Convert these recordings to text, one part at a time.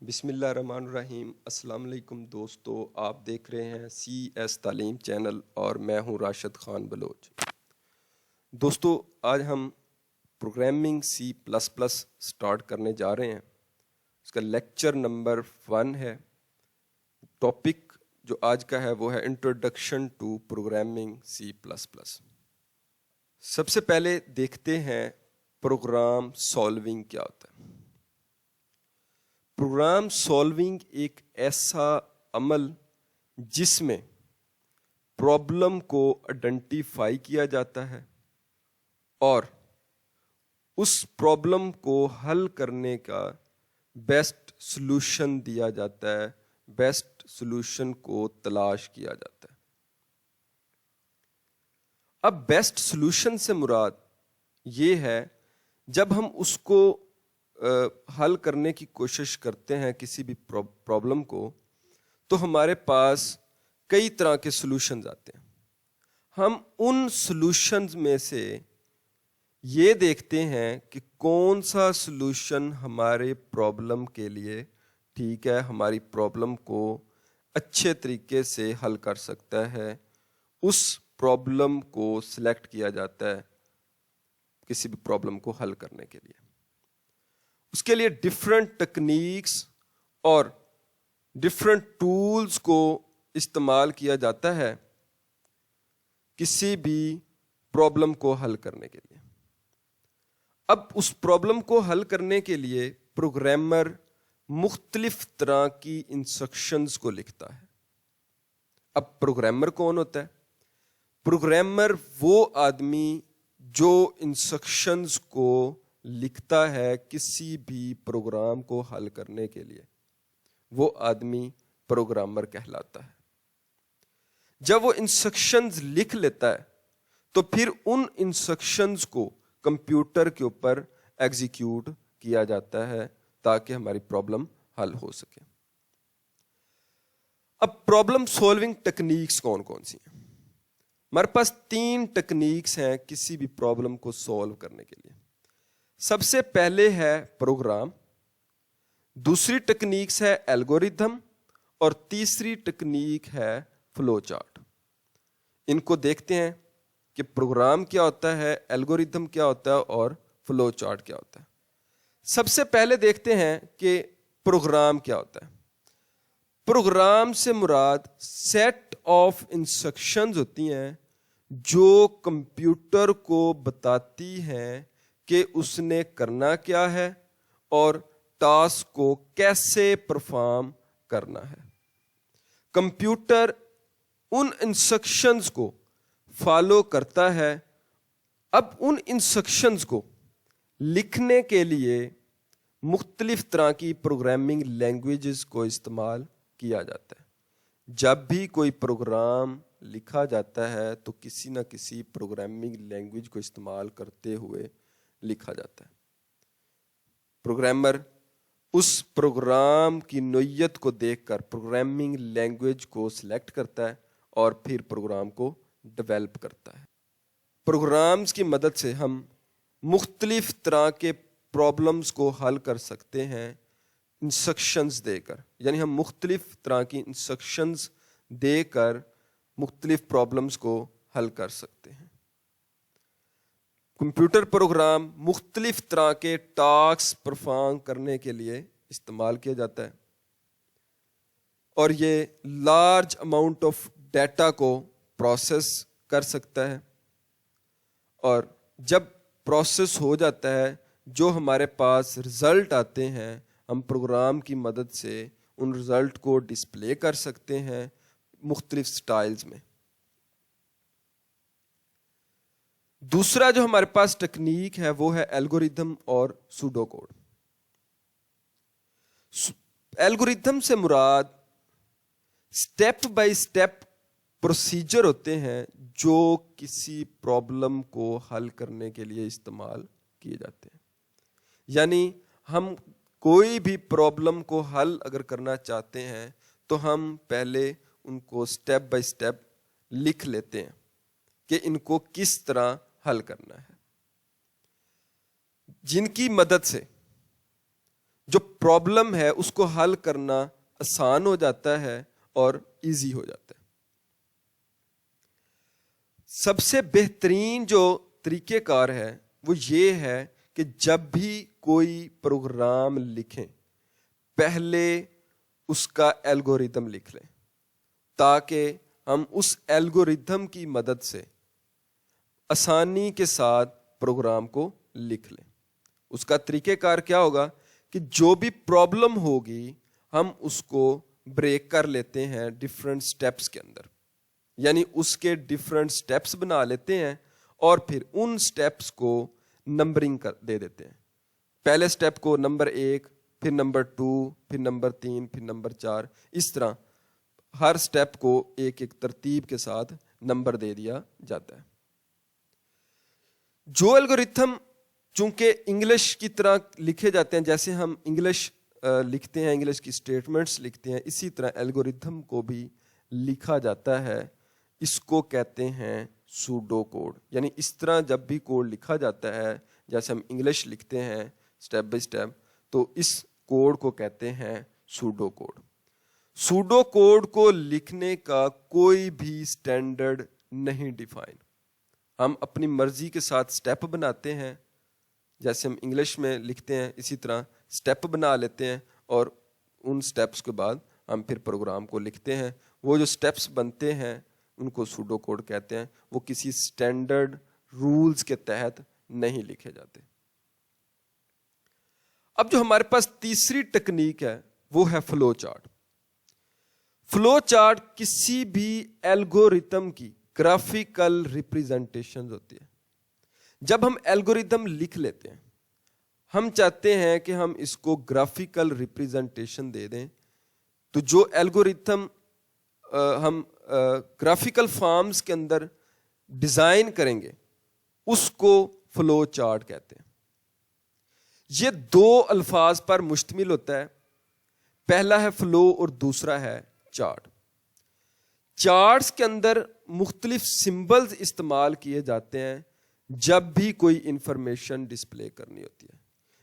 بسم اللہ الرحمن الرحیم۔ السلام علیکم دوستو، آپ دیکھ رہے ہیں CS تعلیم چینل اور میں ہوں راشد خان بلوچ۔ دوستو آج ہم پروگرامنگ C++ سٹارٹ کرنے جا رہے ہیں۔ اس کا لیکچر نمبر 1 ہے۔ ٹاپک جو آج کا ہے وہ ہے انٹروڈکشن ٹو پروگرامنگ C++۔ سب سے پہلے دیکھتے ہیں پروگرام سالونگ کیا ہوتا ہے۔ پروگرام سالونگ ایک ایسا عمل جس میں پرابلم کو آئیڈینٹیفائی کیا جاتا ہے اور اس پرابلم کو حل کرنے کا بیسٹ سلوشن دیا جاتا ہے، بیسٹ سلوشن کو تلاش کیا جاتا ہے۔ اب بیسٹ سلوشن سے مراد یہ ہے جب ہم اس کو حل کرنے کی کوشش کرتے ہیں کسی بھی پرابلم کو، تو ہمارے پاس کئی طرح کے سلوشنز آتے ہیں۔ ہم ان سلوشنز میں سے یہ دیکھتے ہیں کہ کون سا سلوشن ہمارے پرابلم کے لیے ٹھیک ہے، ہماری پرابلم کو اچھے طریقے سے حل کر سکتا ہے۔ اس پرابلم کو سلیکٹ کیا جاتا ہے کسی بھی پرابلم کو حل کرنے کے لیے۔ اس کے لیے ڈفرینٹ ٹیکنیکس اور ڈفرینٹ ٹولز کو استعمال کیا جاتا ہے کسی بھی پرابلم کو حل کرنے کے لیے۔ اب اس پرابلم کو حل کرنے کے لیے پروگرامر مختلف طرح کی انسٹرکشنز کو لکھتا ہے۔ اب پروگرامر کون ہوتا ہے؟ پروگرامر وہ آدمی جو انسٹرکشنز کو لکھتا ہے کسی بھی پروگرام کو حل کرنے کے لیے، وہ آدمی پروگرامر کہلاتا ہے۔ جب وہ انسٹرکشنز لکھ لیتا ہے تو پھر ان انسٹرکشنز کو کمپیوٹر کے اوپر ایگزیکیوٹ کیا جاتا ہے تاکہ ہماری پرابلم حل ہو سکے۔ اب پرابلم سالونگ ٹیکنیکس کون کون سی ہیں؟ ہمارے پاس 3 ٹیکنیکس ہیں کسی بھی پرابلم کو سالو کرنے کے لیے۔ سب سے پہلے ہے پروگرام، دوسری ٹیکنیکس ہے الگوریتھم اور تیسری ٹیکنیک ہے فلو چارٹ۔ ان کو دیکھتے ہیں کہ پروگرام کیا ہوتا ہے، الگوریتھم کیا ہوتا ہے اور فلو چارٹ کیا ہوتا ہے۔ سب سے پہلے دیکھتے ہیں کہ پروگرام کیا ہوتا ہے۔ پروگرام سے مراد سیٹ آف انسٹرکشنز ہوتی ہیں جو کمپیوٹر کو بتاتی ہیں کہ اس نے کرنا کیا ہے اور ٹاسک کو کیسے پرفارم کرنا ہے۔ کمپیوٹر ان انسٹرکشنز کو فالو کرتا ہے۔ اب ان انسٹرکشنز کو لکھنے کے لیے مختلف طرح کی پروگرامنگ لینگویجز کو استعمال کیا جاتا ہے۔ جب بھی کوئی پروگرام لکھا جاتا ہے تو کسی نہ کسی پروگرامنگ لینگویج کو استعمال کرتے ہوئے لکھا جاتا ہے۔ پروگرامر اس پروگرام کی نوعیت کو دیکھ کر پروگرامنگ لینگویج کو سلیکٹ کرتا ہے اور پھر پروگرام کو ڈیولپ کرتا ہے۔ پروگرامز کی مدد سے ہم مختلف طرح کے پرابلمز کو حل کر سکتے ہیں انسٹرکشنز دے کر، یعنی ہم مختلف طرح کی انسٹرکشنز دے کر مختلف پرابلمز کو حل کر سکتے ہیں۔ کمپیوٹر پروگرام مختلف طرح کے ٹاسک پرفارم کرنے کے لیے استعمال کیا جاتا ہے اور یہ لارج اماؤنٹ آف ڈیٹا کو پروسیس کر سکتا ہے، اور جب پروسیس ہو جاتا ہے جو ہمارے پاس رزلٹ آتے ہیں ہم پروگرام کی مدد سے ان رزلٹ کو ڈسپلے کر سکتے ہیں مختلف سٹائلز میں۔ دوسرا جو ہمارے پاس ٹیکنیک ہے وہ ہے الگوریتھم اور سوڈو کوڈ۔ الگوریتھم سے مراد سٹیپ بائی سٹیپ پروسیجر ہوتے ہیں جو کسی پرابلم کو حل کرنے کے لیے استعمال کیے جاتے ہیں۔ یعنی ہم کوئی بھی پرابلم کو حل اگر کرنا چاہتے ہیں تو ہم پہلے ان کو سٹیپ بائی سٹیپ لکھ لیتے ہیں کہ ان کو کس طرح حل کرنا ہے، جن کی مدد سے جو پرابلم ہے اس کو حل کرنا آسان ہو جاتا ہے اور ایزی ہو جاتا ہے. سب سے بہترین جو طریقہ کار ہے وہ یہ ہے کہ جب بھی کوئی پروگرام لکھیں پہلے اس کا الگوریتم لکھ لیں تاکہ ہم اس الگوریتم کی مدد سے آسانی کے ساتھ پروگرام کو لکھ لیں. اس کا طریقہ کار کیا ہوگا کہ جو بھی پرابلم ہوگی ہم اس کو بریک کر لیتے ہیں ڈفرینٹ سٹیپس کے اندر, یعنی اس کے ڈفرینٹ سٹیپس بنا لیتے ہیں اور پھر ان سٹیپس کو نمبرنگ دے دیتے ہیں. پہلے سٹیپ کو نمبر 1, پھر نمبر 2, پھر نمبر 3, پھر نمبر 4, اس طرح ہر سٹیپ کو ایک ایک ترتیب کے ساتھ نمبر دے دیا جاتا ہے. جو الگوریتھم چونکہ انگلش کی طرح لکھے جاتے ہیں, جیسے ہم انگلش لکھتے ہیں, انگلش کی اسٹیٹمنٹس لکھتے ہیں, اسی طرح الگوریتھم کو بھی لکھا جاتا ہے. اس کو کہتے ہیں سوڈو کوڈ. یعنی اس طرح جب بھی کوڈ لکھا جاتا ہے جیسے ہم انگلش لکھتے ہیں سٹیپ بائی سٹیپ, تو اس کوڈ کو کہتے ہیں سوڈو کوڈ. سوڈو کوڈ کو لکھنے کا کوئی بھی سٹینڈرڈ نہیں ڈیفائن. ہم اپنی مرضی کے ساتھ سٹیپ بناتے ہیں, جیسے ہم انگلش میں لکھتے ہیں اسی طرح سٹیپ بنا لیتے ہیں اور ان سٹیپس کے بعد ہم پھر پروگرام کو لکھتے ہیں. وہ جو سٹیپس بنتے ہیں ان کو سوڈو کوڈ کہتے ہیں. وہ کسی سٹینڈرڈ رولز کے تحت نہیں لکھے جاتے. اب جو ہمارے پاس تیسری ٹیکنیک ہے وہ ہے فلو چارٹ. فلو چارٹ کسی بھی الگوریتم کی گرافیکل ریپریزنٹیشن ہوتی ہے. جب ہم الگوریتم لکھ لیتے ہیں ہم چاہتے ہیں کہ ہم اس کو گرافیکل ریپریزنٹیشن دے دیں, تو جو الگوریتم ہم گرافیکل فارمز کے اندر ڈیزائن کریں گے اس کو فلو چارٹ کہتے ہیں. یہ دو الفاظ پر مشتمل ہوتا ہے, پہلا ہے فلو اور دوسرا ہے چارٹ. چارٹس کے اندر مختلف سمبلز استعمال کیے جاتے ہیں جب بھی کوئی انفارمیشن ڈسپلے کرنی ہوتی ہے.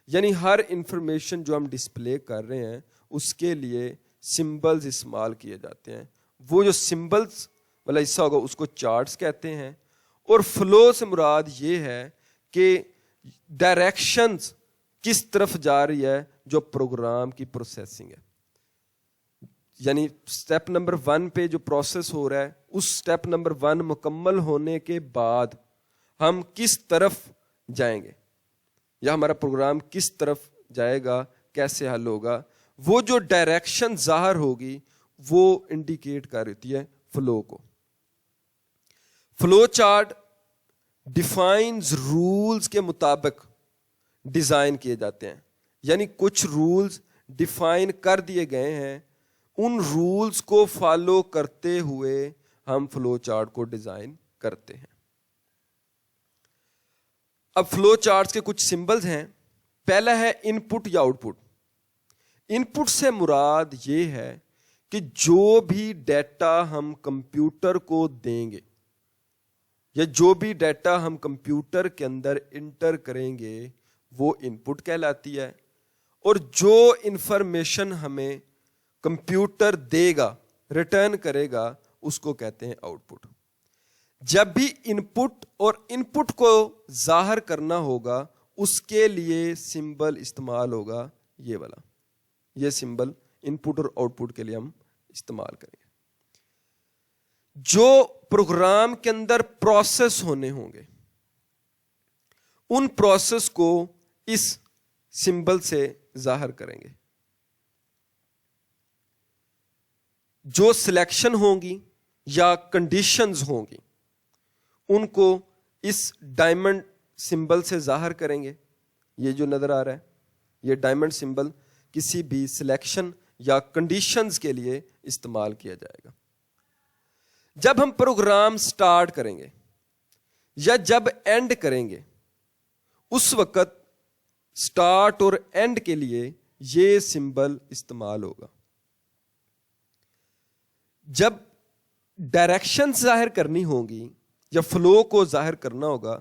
یعنی ہر انفارمیشن جو ہم ڈسپلے کر رہے ہیں اس کے لیے سمبلز استعمال کیے جاتے ہیں. وہ جو سمبلز والا حصہ ہوگا اس کو چارٹس کہتے ہیں. اور فلو سے مراد یہ ہے کہ ڈائریکشنز کس طرف جا رہی ہے جو پروگرام کی پروسیسنگ ہے. یعنی سٹیپ نمبر 1 پہ جو پروسیس ہو رہا ہے اس سٹیپ نمبر 1 مکمل ہونے کے بعد ہم کس طرف جائیں گے یا ہمارا پروگرام کس طرف جائے گا, کیسے حل ہوگا, وہ جو ڈائریکشن ظاہر ہوگی وہ انڈیکیٹ کر رہتی ہے فلو کو. فلو چارٹ ڈیفائنز رولز کے مطابق ڈیزائن کیے جاتے ہیں. یعنی کچھ رولز ڈیفائن کر دیے گئے ہیں, ان رولز کو فالو کرتے ہوئے ہم فلو چارٹ کو ڈیزائن کرتے ہیں. اب فلو چارٹس کے کچھ سمبلز ہیں. پہلا ہے ان پٹ یا آؤٹ پٹ. ان پٹ سے مراد یہ ہے کہ جو بھی ڈیٹا ہم کمپیوٹر کو دیں گے یا جو بھی ڈیٹا ہم کمپیوٹر کے اندر انٹر کریں گے وہ ان پٹ کہلاتی ہے, اور جو انفارمیشن ہمیں کمپیوٹر دے گا ریٹرن کرے گا اس کو کہتے ہیں آؤٹ پٹ. جب بھی ان پٹ اور ان پٹ کو ظاہر کرنا ہوگا اس کے لیے سمبل استعمال ہوگا یہ والا. یہ سمبل ان پٹ اور آؤٹ پٹ کے لیے ہم استعمال کریں گے. جو پروگرام کے اندر پروسیس ہونے ہوں گے ان پروسیس کو اس سمبل سے ظاہر کریں گے. جو سلیکشن ہوں گی یا کنڈیشنز ہوں گی ان کو اس ڈائمنڈ سمبل سے ظاہر کریں گے. یہ جو نظر آ رہا ہے یہ ڈائمنڈ سمبل کسی بھی سلیکشن یا کنڈیشنز کے لیے استعمال کیا جائے گا. جب ہم پروگرام سٹارٹ کریں گے یا جب اینڈ کریں گے اس وقت سٹارٹ اور اینڈ کے لیے یہ سمبل استعمال ہوگا. جب ڈائریکشن ظاہر کرنی ہوں گی یا فلو کو ظاہر کرنا ہوگا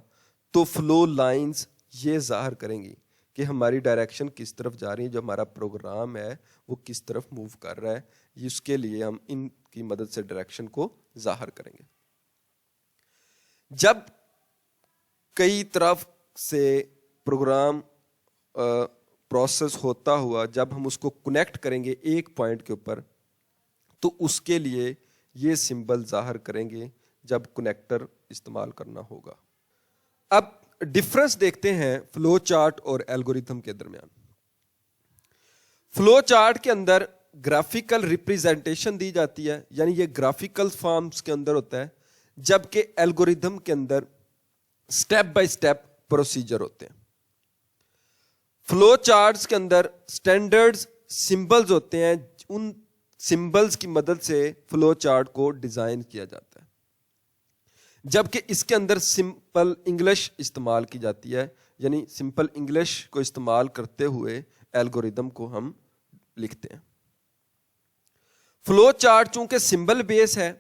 تو فلو لائنز یہ ظاہر کریں گی کہ ہماری ڈائریکشن کس طرف جا رہی ہے, جو ہمارا پروگرام ہے وہ کس طرف موو کر رہا ہے. اس کے لیے ہم ان کی مدد سے ڈائریکشن کو ظاہر کریں گے. جب کئی طرف سے پروگرام پروسیس ہوتا ہوا جب ہم اس کو کنیکٹ کریں گے ایک پوائنٹ کے اوپر, تو اس کے لیے یہ سمبل ظاہر کریں گے جب کنیکٹر استعمال کرنا ہوگا. اب ڈفرنس دیکھتے ہیں فلو چارٹ اور الگوریتھم کے درمیان. فلو چارٹ کے اندر گرافیکل ریپریزنٹیشن دی جاتی ہے, یعنی یہ گرافیکل فارمز کے اندر ہوتا ہے, جبکہ الگوریتھم کے اندر سٹیپ بائی سٹیپ پروسیجر ہوتے ہیں. فلو چارٹس کے اندر سٹینڈرڈ سمبلز ہوتے ہیں, ان سمبلز کی مدد سے فلو چارٹ کو ڈیزائن کیا جاتا ہے, جبکہ اس کے اندر سمپل انگلش استعمال کی جاتی ہے, یعنی سمپل انگلش کو استعمال کرتے ہوئے الگوریتھم کو ہم لکھتے ہیں. فلو چارٹ چونکہ سمبل بیس ہے,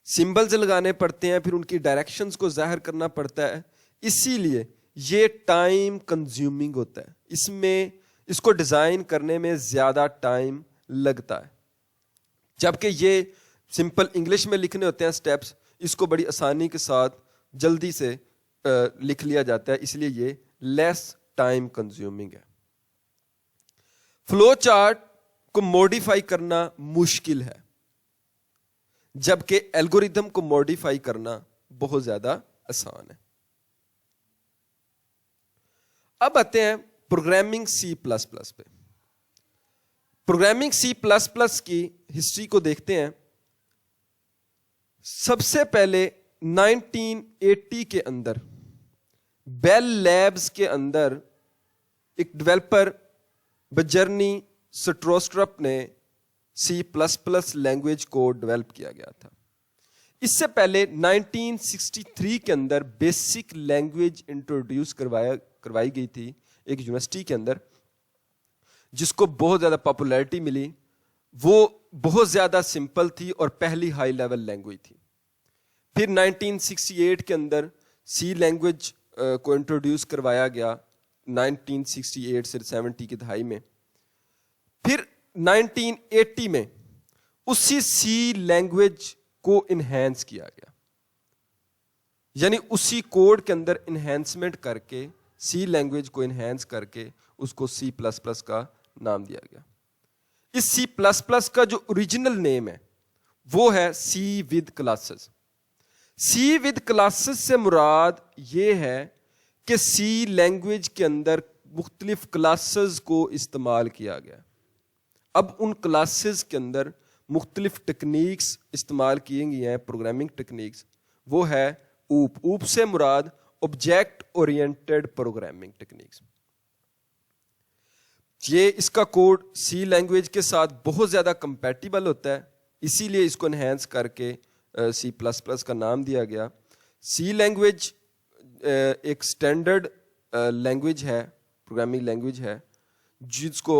سمبلز لگانے پڑتے ہیں, پھر ان کی ڈائریکشنز کو ظاہر کرنا پڑتا ہے, اسی لیے یہ ٹائم کنزیومنگ ہوتا ہے. اس کو ڈیزائن کرنے میں زیادہ ٹائم لگتا ہے, جبکہ یہ سمپل انگلش میں لکھنے ہوتے ہیں سٹیپس, اس کو بڑی آسانی کے ساتھ جلدی سے لکھ لیا جاتا ہے, اس لیے یہ لیس ٹائم کنزیومنگ ہے. فلو چارٹ کو موڈیفائی کرنا مشکل ہے, جبکہ الگوریتھم کو موڈیفائی کرنا بہت زیادہ آسان ہے. اب آتے ہیں پروگرامنگ سی پلس پلس پہ. پروگرامنگ سی پلس پلس کی ہسٹری کو دیکھتے ہیں. سب سے پہلے 1980 کے اندر بیل لیبز کے اندر ایک ڈیولپر بجرنی سٹروسٹرپ نے سی پلس پلس لینگویج کو ڈیولپ کیا گیا تھا. اس سے پہلے 1963 کے اندر بیسک لینگویج انٹروڈیوس کروائی گئی تھی ایک یونیورسٹی کے اندر, جس کو بہت زیادہ پاپولیرٹی ملی. وہ بہت زیادہ سمپل تھی اور پہلی ہائی لیول لینگویج تھی. پھر 1968 کے اندر سی لینگویج کو انٹروڈیوس کروایا گیا 1968 سے 70 کی دہائی میں. پھر 1980 میں اسی سی لینگویج کو انہینس کیا گیا, یعنی اسی کوڈ کے اندر انہینسمنٹ کر کے سی لینگویج کو انہینس کر کے اس کو سی پلس پلس کا نام دیا گیا. اس سی پلس پلس کا جو اوریجنل نیم ہے وہ ہے C with classes. C with classes سے مراد یہ ہے کہ سی لینگویج کے اندر مختلف کلاسز کو استعمال کیا گیا. اب ان کلاسز کے اندر مختلف ٹیکنیکس استعمال کی گئی ہیں, پروگرامنگ ٹیکنیکس. وہ ہے اوپ. اوپ سے مراد آبجیکٹ اورینٹڈ پروگرامنگ ٹیکنیکس. یہ اس کا کوڈ سی لینگویج کے ساتھ بہت زیادہ کمپیٹیبل ہوتا ہے, اسی لیے اس کو انہینس کر کے سی پلس پلس کا نام دیا گیا. سی لینگویج ایک سٹینڈرڈ لینگویج ہے, پروگرامنگ لینگویج ہے, جس کو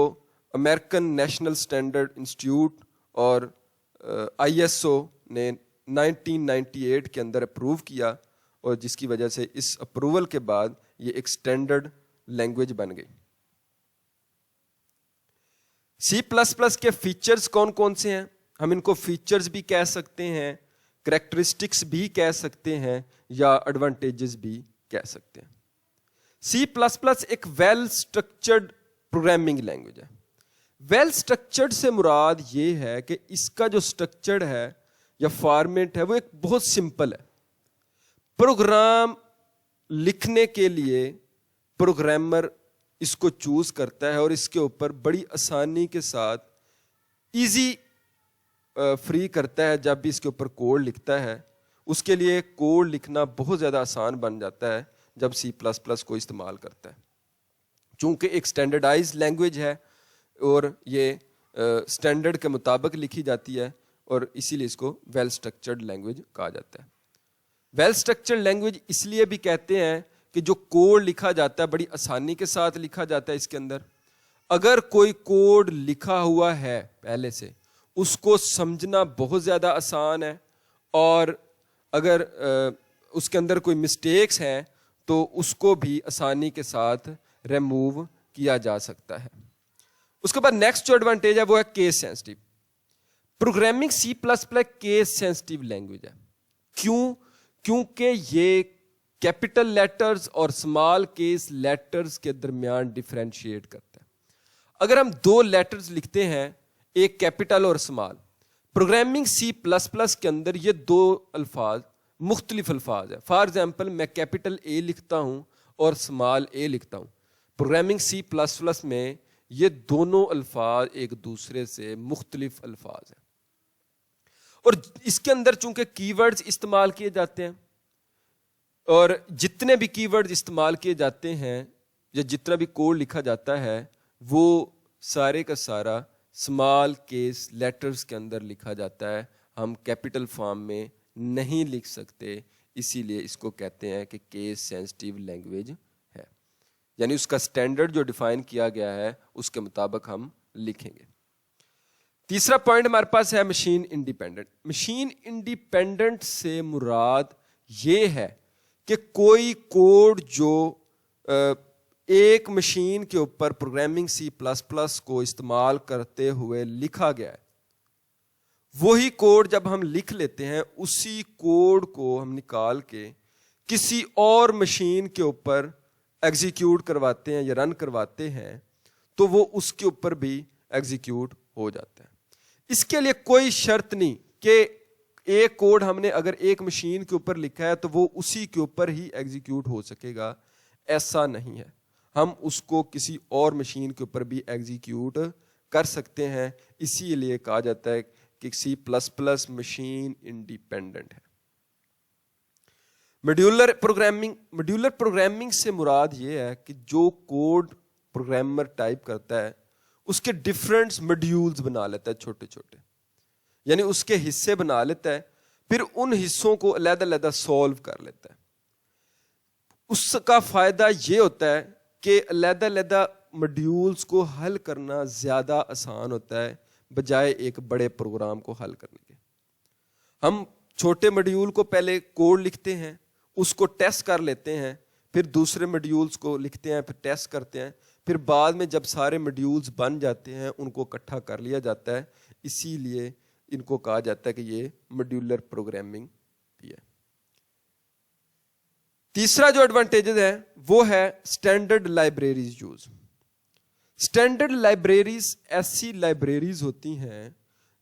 امریکن نیشنل سٹینڈرڈ انسٹیٹیوٹ اور ISO نے 1998 کے اندر اپروو کیا, اور جس کی وجہ سے اس اپروول کے بعد یہ ایک سٹینڈرڈ لینگویج بن گئی. سی پلس پلس کے فیچرز کون کون سے ہیں؟ ہم ان کو فیچرز بھی کہہ سکتے ہیں, کریکٹرسٹکس بھی کہہ سکتے ہیں, یا ایڈوانٹیجز بھی کہہ سکتے ہیں. سی پلس پلس ایک ویل اسٹرکچرڈ پروگرامنگ لینگویج ہے. ویل اسٹرکچرڈ سے مراد یہ ہے کہ اس کا جو اسٹرکچرڈ ہے یا فارمیٹ ہے وہ ایک بہت سمپل ہے. پروگرام لکھنے کے لیے پروگرامر اس کو چوز کرتا ہے اور اس کے اوپر بڑی آسانی کے ساتھ ایزی فری کرتا ہے. جب بھی اس کے اوپر کوڈ لکھتا ہے اس کے لیے کوڈ لکھنا بہت زیادہ آسان بن جاتا ہے جب سی پلس پلس کو استعمال کرتا ہے, چونکہ ایک سٹینڈرڈائز لینگویج ہے اور یہ سٹینڈرڈ کے مطابق لکھی جاتی ہے, اور اسی لیے اس کو ویل اسٹرکچرڈ لینگویج کہا جاتا ہے. ویل اسٹرکچرڈ لینگویج اس لیے بھی کہتے ہیں کہ جو کوڈ لکھا جاتا ہے بڑی آسانی کے ساتھ لکھا جاتا ہے. اس کے اندر اگر کوئی کوڈ لکھا ہوا ہے پہلے سے, اس کو سمجھنا بہت زیادہ آسان ہے, اور اگر اس کے اندر کوئی مسٹیکس ہیں تو اس کو بھی آسانی کے ساتھ ریموو کیا جا سکتا ہے. اس کے بعد نیکسٹ جو ایڈوانٹیج ہے وہ ہے case sensitive. Programming C plus plus case sensitive language ہے. کیوں؟ کیونکہ یہ کیپٹل لیٹرز اور اسمال کیس لیٹرز کے درمیان ڈیفرینشیٹ کرتا ہے. اگر ہم دو لیٹرز لکھتے ہیں, ایک کیپٹل اور small, programming C plus plus کے اندر یہ دو الفاظ مختلف الفاظ ہیں. فار ایگزامپل میں کیپٹل اے لکھتا ہوں اور اسمال اے لکھتا ہوں. پروگرامنگ سی پلس پلس میں یہ دونوں الفاظ ایک دوسرے سے مختلف الفاظ ہیں. اور اس کے اندر چونکہ کی ورڈز استعمال کیے جاتے ہیں, اور جتنے بھی کی ورڈز استعمال کیے جاتے ہیں یا جتنا بھی کوڈ لکھا جاتا ہے وہ سارے کا سارا اسمال کیس لیٹرز کے اندر لکھا جاتا ہے. ہم کیپٹل فارم میں نہیں لکھ سکتے, اسی لیے اس کو کہتے ہیں کہ کیس سینسٹیو لینگویج ہے. یعنی اس کا اسٹینڈرڈ جو ڈیفائن کیا گیا ہے اس کے مطابق ہم لکھیں گے. تیسرا پوائنٹ ہمارے پاس ہے مشین انڈیپینڈنٹ. مشین انڈیپینڈنٹ سے مراد یہ ہے کہ کوئی کوڈ جو ایک مشین کے اوپر پروگرامنگ سی پلس پلس کو استعمال کرتے ہوئے لکھا گیا ہے, وہی کوڈ جب ہم لکھ لیتے ہیں اسی کوڈ کو ہم نکال کے کسی اور مشین کے اوپر ایگزیکیوٹ کرواتے ہیں یا رن کرواتے ہیں تو وہ اس کے اوپر بھی ایگزیکیوٹ ہو جاتا ہے. اس کے لیے کوئی شرط نہیں کہ ایک کوڈ ہم نے اگر ایک مشین کے اوپر لکھا ہے تو وہ اسی کے اوپر ہی ایگزیکیوٹ ہو سکے گا. ایسا نہیں ہے, ہم اس کو کسی اور مشین کے اوپر بھی ایگزیکیوٹ کر سکتے ہیں. اسی لیے کہا جاتا ہے کہ C plus plus machine independent ہے. ماڈیولر پروگرامنگ سے مراد یہ ہے کہ جو کوڈ پروگرامر ٹائپ کرتا ہے اس کے ڈفرینٹ ماڈیولز بنا لیتا ہے چھوٹے چھوٹے, یعنی اس کے حصے بنا لیتا ہے, پھر ان حصوں کو علیحدہ علیحدہ سولو کر لیتا ہے. اس کا فائدہ یہ ہوتا ہے کہ علیحدہ علیحدہ ماڈیولز کو حل کرنا زیادہ آسان ہوتا ہے بجائے ایک بڑے پروگرام کو حل کرنے کے. ہم چھوٹے ماڈیول کو پہلے کوڈ لکھتے ہیں, اس کو ٹیسٹ کر لیتے ہیں, پھر دوسرے ماڈیولز کو لکھتے ہیں, پھر ٹیسٹ کرتے ہیں, پھر بعد میں جب سارے ماڈیولز بن جاتے ہیں ان کو اکٹھا کر لیا جاتا ہے. اسی لیے ان کو کہا جاتا ہے کہ یہ ماڈیولر پروگرامنگ بھی ہے. تیسرا جو ایڈوانٹیجز ہے وہ ہے standard libraries use. Standard libraries ایسی لائبریریز ہوتی ہیں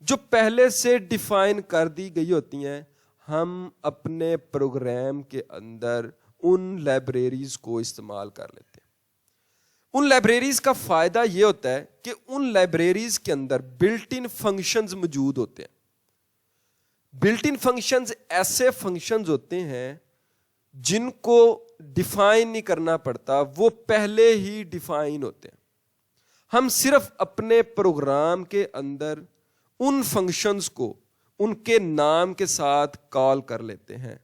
جو پہلے سے ڈیفائن کر دی گئی ہوتی ہیں. ہم اپنے پروگرام کے اندر ان لائبریریز کو استعمال کر لیتے ہیں. ان لائبریریز کا فائدہ یہ ہوتا ہے کہ ان لائبریریز کے اندر بلٹ ان فنکشنز موجود ہوتے ہیں. بلٹ ان فنکشنز ایسے فنکشنز ہوتے ہیں جن کو ڈیفائن نہیں کرنا پڑتا, وہ پہلے ہی ڈیفائن ہوتے ہیں. ہم صرف اپنے پروگرام کے اندر ان فنکشنز کو ان کے نام کے ساتھ کال کر لیتے ہیں.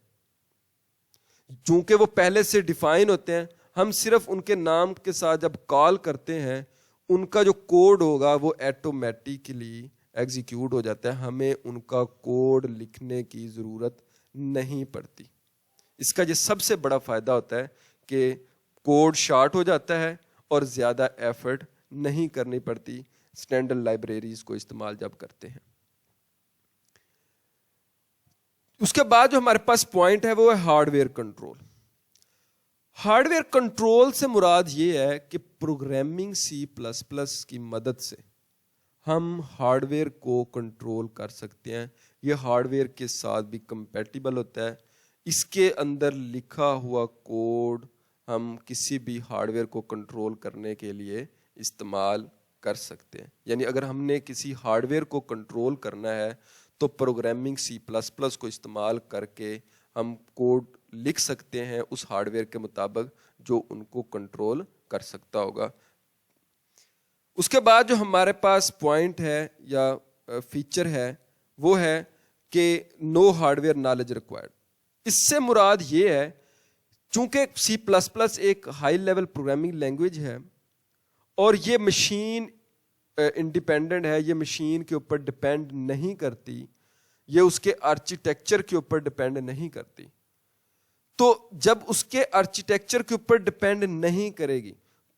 چونکہ وہ پہلے سے ڈیفائن ہوتے ہیں, ہم صرف ان کے نام کے ساتھ جب کال کرتے ہیں ان کا جو کوڈ ہوگا وہ ایٹومیٹیکلی ایگزیکیوٹ ہو جاتا ہے. ہمیں ان کا کوڈ لکھنے کی ضرورت نہیں پڑتی. اس کا یہ سب سے بڑا فائدہ ہوتا ہے کہ کوڈ شارٹ ہو جاتا ہے اور زیادہ ایفرٹ نہیں کرنی پڑتی اسٹینڈرڈ لائبریریز کو استعمال جب کرتے ہیں. اس کے بعد جو ہمارے پاس پوائنٹ ہے وہ ہے hard where control. Hard where control سے مراد یہ ہے کہ پروگرامنگ سی پلس پلس کی مدد سے ہم ہارڈ ویئر کو کنٹرول کر سکتے ہیں. یہ ہارڈ ویئر کے ساتھ بھی کمپیٹیبل ہوتا ہے. اس کے اندر لکھا ہوا کوڈ ہم کسی بھی ہارڈ ویئر کو کنٹرول کرنے کے لیے استعمال کر سکتے ہیں. یعنی اگر ہم نے کسی ہارڈ ویئر کو کنٹرول کرنا ہے تو پروگرامنگ سی پلس پلس کو استعمال کر کے ہم کوڈ لکھ سکتے ہیں اس ہارڈ ویئر کے مطابق جو ان کو کنٹرول کر سکتا ہوگا. اس کے بعد جو ہمارے پاس پوائنٹ ہے یا فیچر ہے وہ ہے کہ no hardware knowledge required. اس سے مراد یہ ہے چونکہ سی پلس پلس ایک ہائی لیول پروگرامنگ لینگویج ہے اور یہ مشین انڈیپینڈنٹ ہے, یہ مشین کے اوپر ڈپینڈ نہیں کرتی, یہ اس کے آرکیٹیکچر کے اوپر ڈپینڈ نہیں کرتی. تو جب اس کے آرکیٹیکچر کے اوپر ڈپینڈ نہیں کرے گی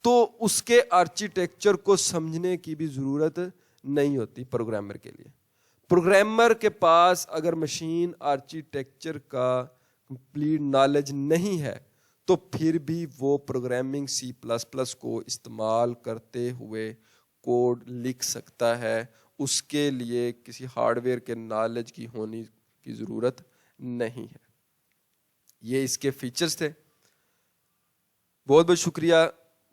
تو اس کے آرکیٹیکچر کو سمجھنے کی بھی ضرورت نہیں ہوتی پروگرامر کے لیے. پروگرامر کے پاس اگر مشین آرکیٹیکچر کا کمپلیٹ نالج نہیں ہے تو پھر بھی وہ پروگرامنگ C++ کو استعمال کرتے ہوئے کوڈ لکھ سکتا ہے. اس کے لیے کسی ہارڈ ویئر کے نالج کی ہونے کی ضرورت نہیں ہے. یہ اس کے فیچرز تھے. بہت بہت شکریہ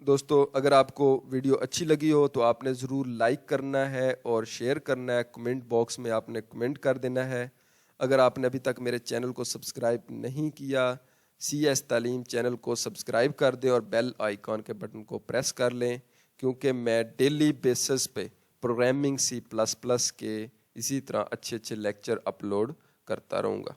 دوستو. اگر آپ کو ویڈیو اچھی لگی ہو تو آپ نے ضرور لائک کرنا ہے اور شیئر کرنا ہے. کمنٹ باکس میں آپ نے کمنٹ کر دینا ہے. اگر آپ نے ابھی تک میرے چینل کو سبسکرائب نہیں کیا, CS تعلیم چینل کو سبسکرائب کر دیں اور بیل آئیکن کے بٹن کو پریس کر لیں, کیونکہ میں ڈیلی بیسس پہ پروگرامنگ C++ کے اسی طرح اچھے لیکچر اپلوڈ کرتا رہوں گا.